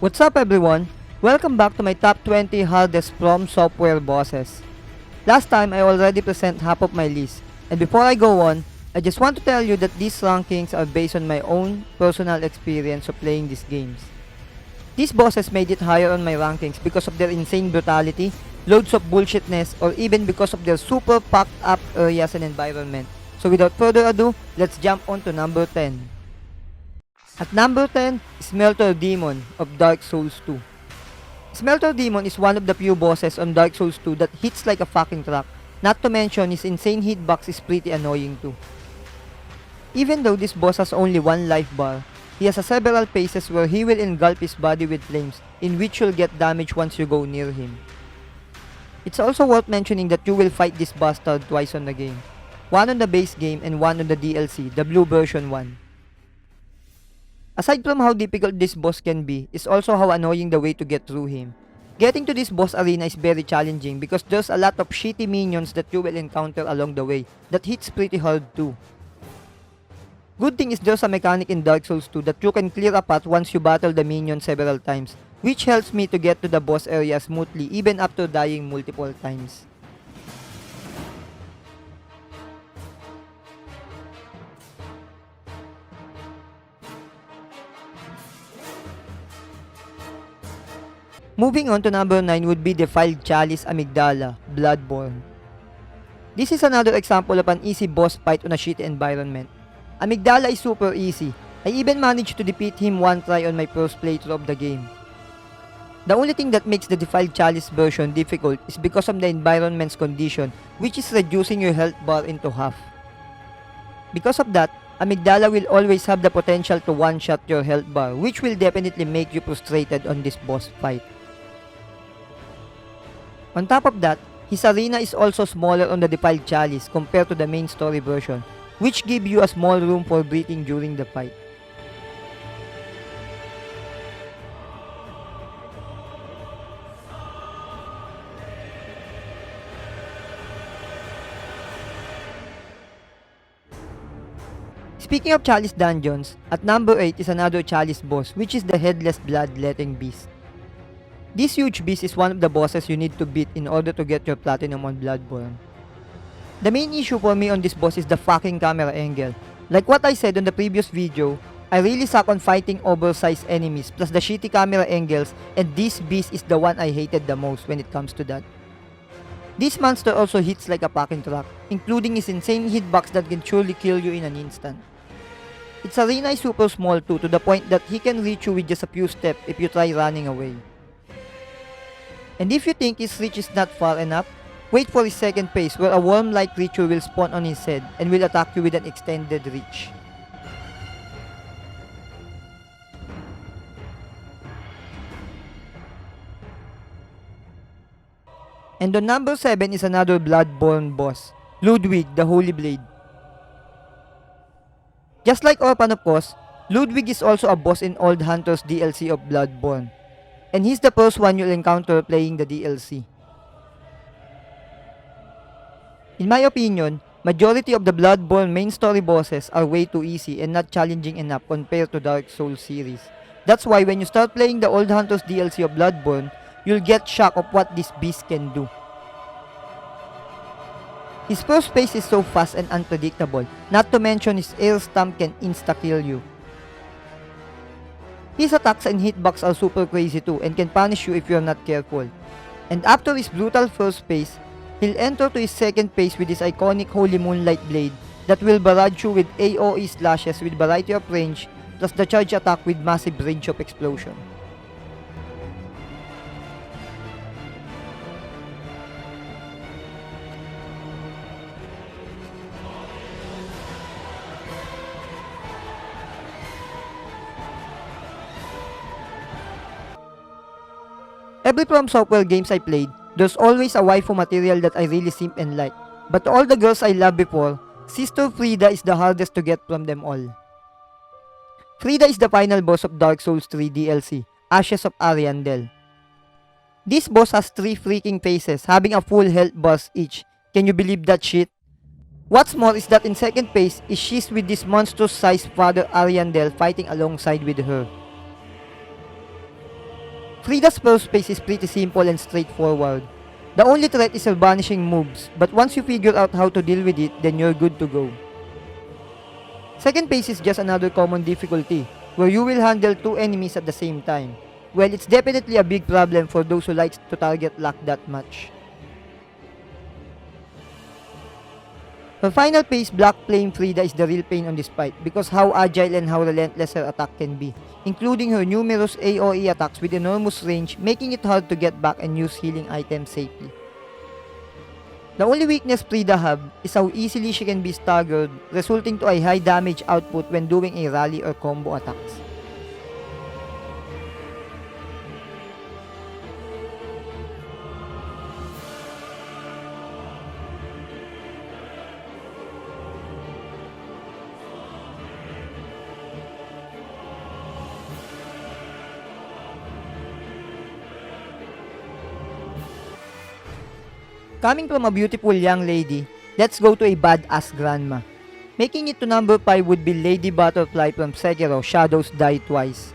What's up everyone? Welcome back to my top 20 hardest FromSoftware bosses. Last time I already present half of my list, and before I go on, I just want to tell you that these rankings are based on my own personal experience of playing these games. These bosses made it higher on my rankings because of their insane brutality, loads of bullshitness, or even because of their super packed up areas and environment. So without further ado, let's jump on to number 10. At number 10, Smelter Demon of Dark Souls 2. Smelter Demon is one of the few bosses on Dark Souls 2 that hits like a fucking truck, not to mention his insane hitbox is pretty annoying too. Even though this boss has only one life bar, he has several phases where he will engulf his body with flames, in which you'll get damage once you go near him. It's also worth mentioning that you will fight this bastard twice on the game, one on the base game and one on the DLC, the blue version 1. Aside from how difficult this boss can be, is also how annoying the way to get through him. Getting to this boss arena is very challenging because there's a lot of shitty minions that you will encounter along the way that hits pretty hard too. Good thing is there's a mechanic in Dark Souls 2 that you can clear a path once you battle the minion several times, which helps me to get to the boss area smoothly even after dying multiple times. Moving on to number 9 would be Defiled Chalice Amygdala, Bloodborne. This is another example of an easy boss fight on a shitty environment. Amygdala is super easy. I even managed to defeat him one try on my first playthrough of the game. The only thing that makes the Defiled Chalice version difficult is because of the environment's condition, which is reducing your health bar into half. Because of that, Amygdala will always have the potential to one-shot your health bar, which will definitely make you frustrated on this boss fight. On top of that, his arena is also smaller on the Defiled Chalice compared to the main story version, which give you a small room for breathing during the fight. Speaking of Chalice dungeons, at number 8 is another Chalice boss, which is the Headless Bloodletting beast. This huge beast is one of the bosses you need to beat in order to get your platinum on Bloodborne. The main issue for me on this boss is the fucking camera angle. Like what I said on the previous video, I really suck on fighting oversized enemies plus the shitty camera angles, and this beast is the one I hated the most when it comes to that. This monster also hits like a fucking truck, including his insane hitbox that can surely kill you in an instant. Its arena is super small too, to the point that he can reach you with just a few steps if you try running away. And if you think his reach is not far enough, wait for his second phase where a worm-like creature will spawn on his head and will attack you with an extended reach. And on number 7 is another Bloodborne boss, Ludwig the Holy Blade. Just like Orphan of course, Ludwig is also a boss in Old Hunter's DLC of Bloodborne, and he's the first one you'll encounter playing the DLC. In my opinion, majority of the Bloodborne main story bosses are way too easy and not challenging enough compared to Dark Souls series. That's why when you start playing the Old Hunter's DLC of Bloodborne, you'll get shocked of what this beast can do. His first phase is so fast and unpredictable, not to mention his air stamp can insta-kill you. His attacks and hitbox are super crazy too and can punish you if you're not careful. And after his brutal first phase, he'll enter to his second phase with his iconic Holy Moonlight Blade that will barrage you with AoE slashes with variety of range plus the charge attack with massive range of explosion. Every FromSoftware games I played, there's always a waifu material that I really simp and like. But all the girls I loved before, Sister Friede is the hardest to get from them all. Friede is the final boss of Dark Souls 3 DLC, Ashes of Ariandel. This boss has 3 freaking phases, having a full health bars each. Can you believe that shit? What's more is that in second phase is she's with this monstrous sized father Ariandel fighting alongside with her. Friede's first phase is pretty simple and straightforward. The only threat is her banishing moves, but once you figure out how to deal with it, then you're good to go. Second phase is just another common difficulty, where you will handle 2 enemies at the same time. Well, it's definitely a big problem for those who like to target lock that much. Her final phase, Black Flame Friede, is the real pain on this fight because how agile and how relentless her attack can be, including her numerous AoE attacks with enormous range, making it hard to get back and use healing items safely. The only weakness Friede have is how easily she can be staggered, resulting to a high damage output when doing a rally or combo attacks. Coming from a beautiful young lady, let's go to a badass grandma. Making it to number 5 would be Lady Butterfly from Sekiro, Shadows Die Twice.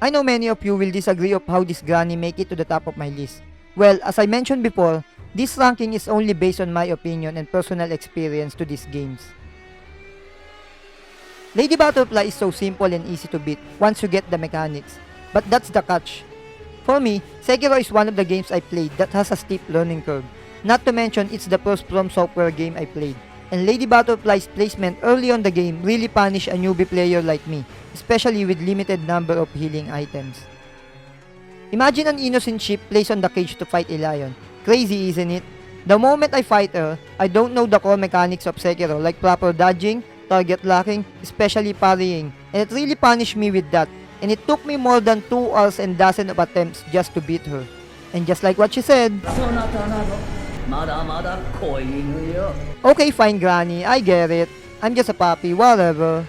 I know many of you will disagree of how this granny make it to the top of my list. Well, as I mentioned before, this ranking is only based on my opinion and personal experience to these games. Lady Butterfly is so simple and easy to beat once you get the mechanics, but that's the catch. For me, Sekiro is one of the games I played that has a steep learning curve. Not to mention, it's the first FromSoftware game I played. And Lady Butterfly's placement early on the game really punished a newbie player like me, especially with limited number of healing items. Imagine an innocent sheep placed on the cage to fight a lion. Crazy, isn't it? The moment I fight her, I don't know the core mechanics of Sekiro like proper dodging, target locking, especially parrying, and it really punished me with that. And it took me more than 2 hours and dozens of attempts just to beat her. And just like what she said, okay fine granny, I get it. I'm just a puppy, whatever.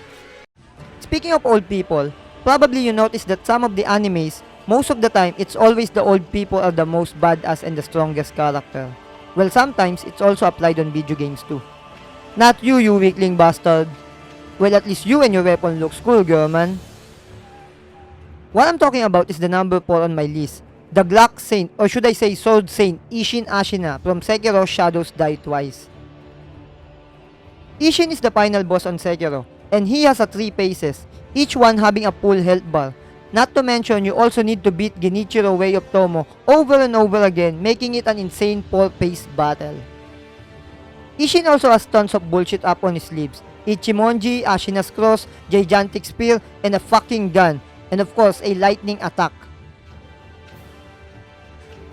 Speaking of old people, probably you noticed that some of the animes, most of the time it's always the old people are the most badass and the strongest character. Well, sometimes it's also applied on video games too. Not you, you weakling bastard. Well, at least you and your weapon looks cool, girl, man. What I'm talking about is the number 4 on my list. The Glock Saint, or should I say Sword Saint, Isshin Ashina from Sekiro Shadows Die Twice. Isshin is the final boss on Sekiro, and he has 3 phases, each one having a full health bar. Not to mention, you also need to beat Genichiro Way of Tomo over and over again, making it an insane 4-phase battle. Isshin also has tons of bullshit up on his sleeves. Ichimonji, Ashina's Cross, Gigantic Spear, and a fucking gun. And of course, a lightning attack.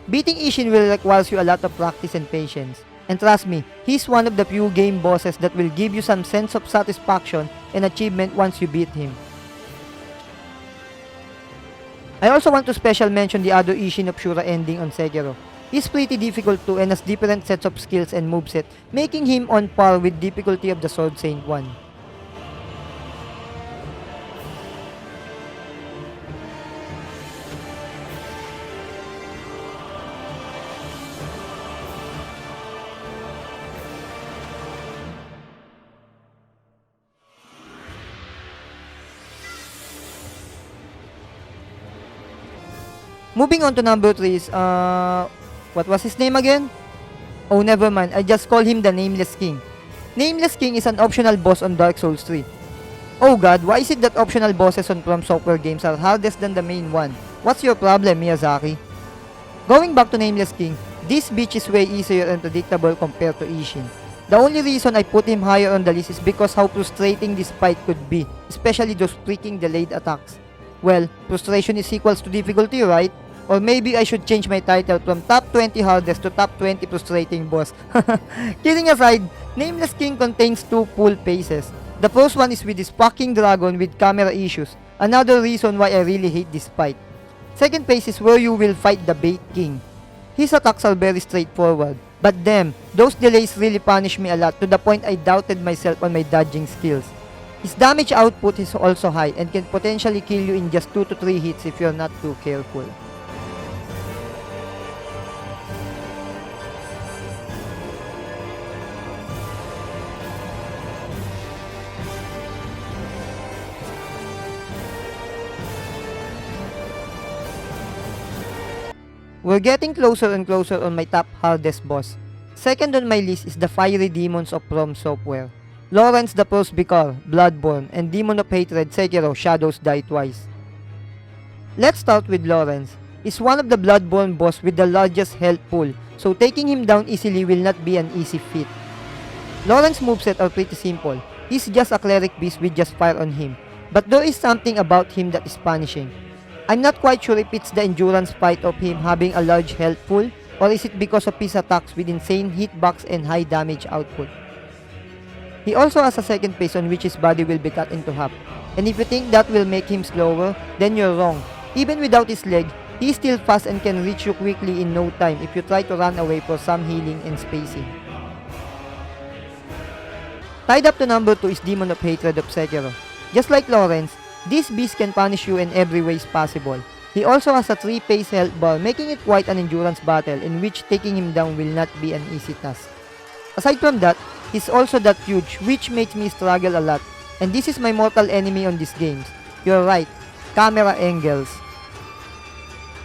Beating Isshin will require you a lot of practice and patience. And trust me, he's one of the few game bosses that will give you some sense of satisfaction and achievement once you beat him. I also want to special mention the other Isshin of Shura ending on Sekiro. He's pretty difficult too and has different sets of skills and moveset, making him on par with difficulty of the Sword Saint 1. Moving on to number 3 is, what was his name again? Oh, never mind. I just call him the Nameless King. Nameless King is an optional boss on Dark Souls 3. Oh god, why is it that optional bosses on FromSoftware games are hardest than the main one? What's your problem, Miyazaki? Going back to Nameless King, this bitch is way easier and predictable compared to Isshin. The only reason I put him higher on the list is because how frustrating this fight could be, especially those freaking delayed attacks. Well, frustration is equals to difficulty, right? Or maybe I should change my title from top 20 hardest to top 20 frustrating boss. Kidding aside, Nameless King contains 2 full phases. The first one is with this fucking dragon with camera issues. Another reason why I really hate this fight. Second phase is where you will fight the Bait King. His attacks are very straightforward. But damn, those delays really punish me a lot to the point I doubted myself on my dodging skills. His damage output is also high and can potentially kill you in just 2 to 3 hits if you're not too careful. We're getting closer and closer on my top hardest boss. Second on my list is the fiery demons of FromSoftware. Lawrence the Prospicor, Bloodborne, and Demon of Hatred Sekiro Shadows Die Twice. Let's start with Lawrence. He's one of the Bloodborne boss with the largest health pool, so taking him down easily will not be an easy feat. Lawrence's moveset are pretty simple. He's just a cleric beast with just fire on him, but there is something about him that is punishing. I'm not quite sure if it's the endurance fight of him having a large health pool, or is it because of his attacks with insane hitbox and high damage output. He also has a second phase on which his body will be cut into half, and if you think that will make him slower, then you're wrong. Even without his leg, he's still fast and can reach you quickly in no time if you try to run away for some healing and spacing. Tied up to number 2 is Demon of Hatred of Sekiro. Just like Lawrence, this beast can punish you in every way possible. He also has a 3-phase health bar, making it quite an endurance battle in which taking him down will not be an easy task. Aside from that, he's also that huge, which makes me struggle a lot, and this is my mortal enemy on these games. You're right, camera angles.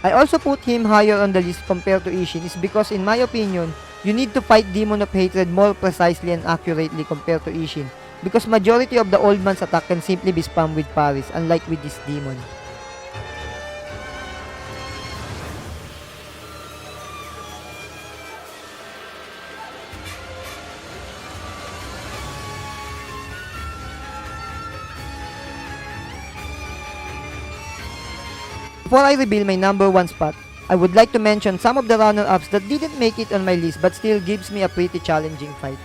I also put him higher on the list compared to Isshin is because in my opinion, you need to fight Demon of Hatred more precisely and accurately compared to Isshin, because majority of the old man's attack can simply be spammed with parries, unlike with this demon. Before I reveal my number 1 spot, I would like to mention some of the runner-ups that didn't make it on my list but still gives me a pretty challenging fight.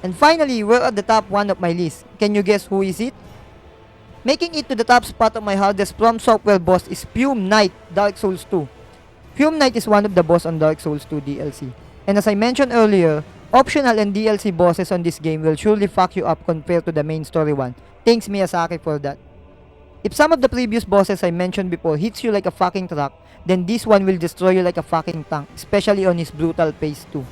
And finally, we're at the top 1 of my list. Can you guess who is it? Making it to the top spot of my hardest FromSoftware boss is Fume Knight, Dark Souls 2. Fume Knight is one of the boss on Dark Souls 2 DLC. And as I mentioned earlier, optional and DLC bosses on this game will surely fuck you up compared to the main story one. Thanks Miyazaki for that. If some of the previous bosses I mentioned before hits you like a fucking truck, then this one will destroy you like a fucking tank, especially on his brutal pace too.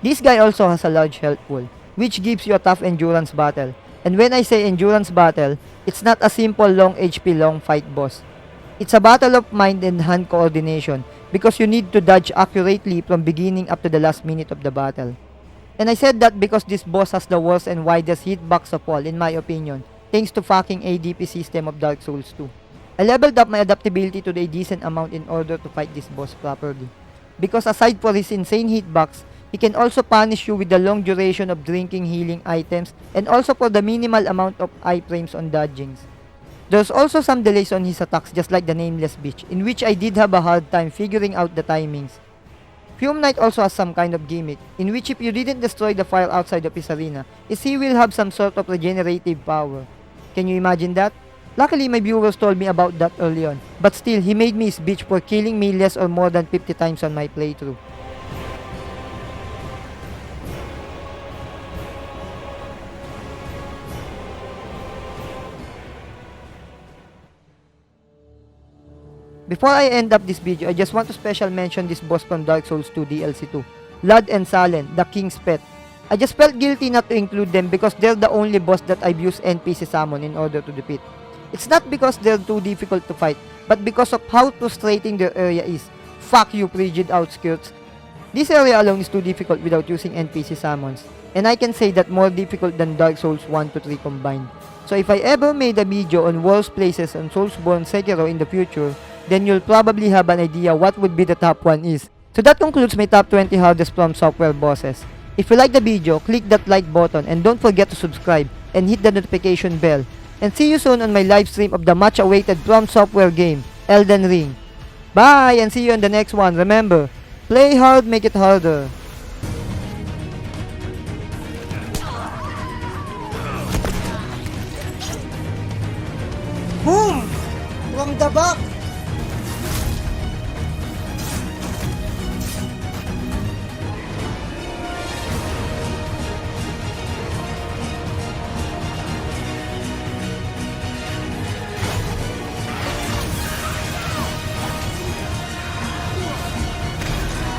This guy also has a large health pool, which gives you a tough endurance battle. And when I say endurance battle, it's not a simple long HP long fight boss. It's a battle of mind and hand coordination, because you need to dodge accurately from beginning up to the last minute of the battle. And I said that because this boss has the worst and widest hitbox of all in my opinion, thanks to fucking ADP system of Dark Souls 2. I leveled up my adaptability to a decent amount in order to fight this boss properly. Because aside for his insane hitbox, he can also punish you with the long duration of drinking healing items and also for the minimal amount of iframes on dodgings. There's also some delays on his attacks just like the Nameless bitch, in which I did have a hard time figuring out the timings. Fume Knight also has some kind of gimmick, in which if you didn't destroy the fire outside of his arena, is he will have some sort of regenerative power. Can you imagine that? Luckily my viewers told me about that early on, but still he made me his bitch for killing me less or more than 50 times on my playthrough. Before I end up this video, I just want to special mention this boss from Dark Souls 2 DLC 2, Lud and Salen, the King's Pet. I just felt guilty not to include them because they're the only boss that I've used NPC summon in order to defeat. It's not because they're too difficult to fight, but because of how frustrating their area is. Fuck you, Frigid Outskirts. This area alone is too difficult without using NPC summons, and I can say that more difficult than Dark Souls 1 to 3 combined. So if I ever made a video on worst places on Soulsborne Sekiro in the future, then you'll probably have an idea what would be the top 1 is. So that concludes my top 20 hardest FromSoftware bosses. If you like the video, click that like button and don't forget to subscribe and hit the notification bell. And see you soon on my live stream of the much awaited FromSoftware game, Elden Ring. Bye and see you on the next one. Remember, play hard, make it harder. Boom! From the back!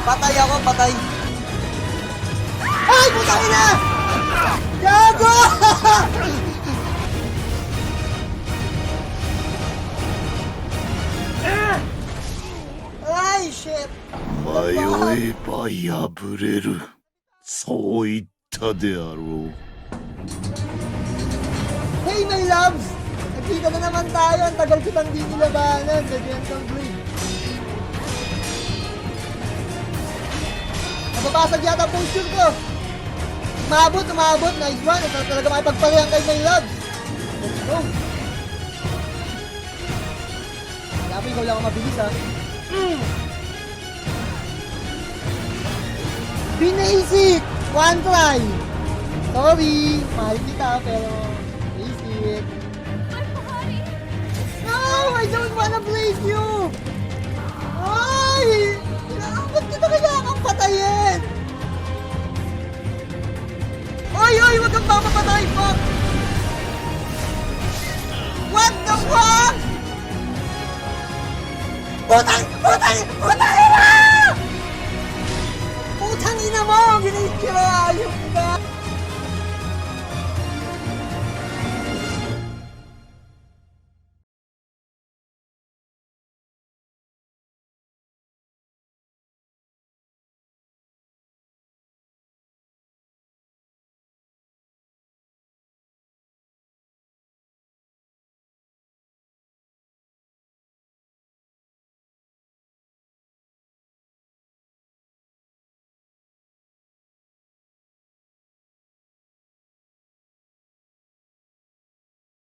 Patay ako, patay! Ay! Putang ina! Gago! Ay, shit! 迷えば破れる。そう言ったであろう。 Hey, my loves! Nagkita na naman tayo. Ang tagal kitang di nilabanan. Gagantong blade. Nababasag yata ang posture ko. Umabot. Nice one. Ito talaga makipagparehan kay my loves. Let's go. Kaya ikaw lang ako mabilis, ha. Basic! One try! Sorry! Mahal kita, pero basic. No! I don't wanna blade you! Ay! Ba't kita kailangang patayin? Oy! Huwag kang papapatay! Fuck! What the fuck? Putang ina! Putang ina mo! Ginigil! Ayun ka!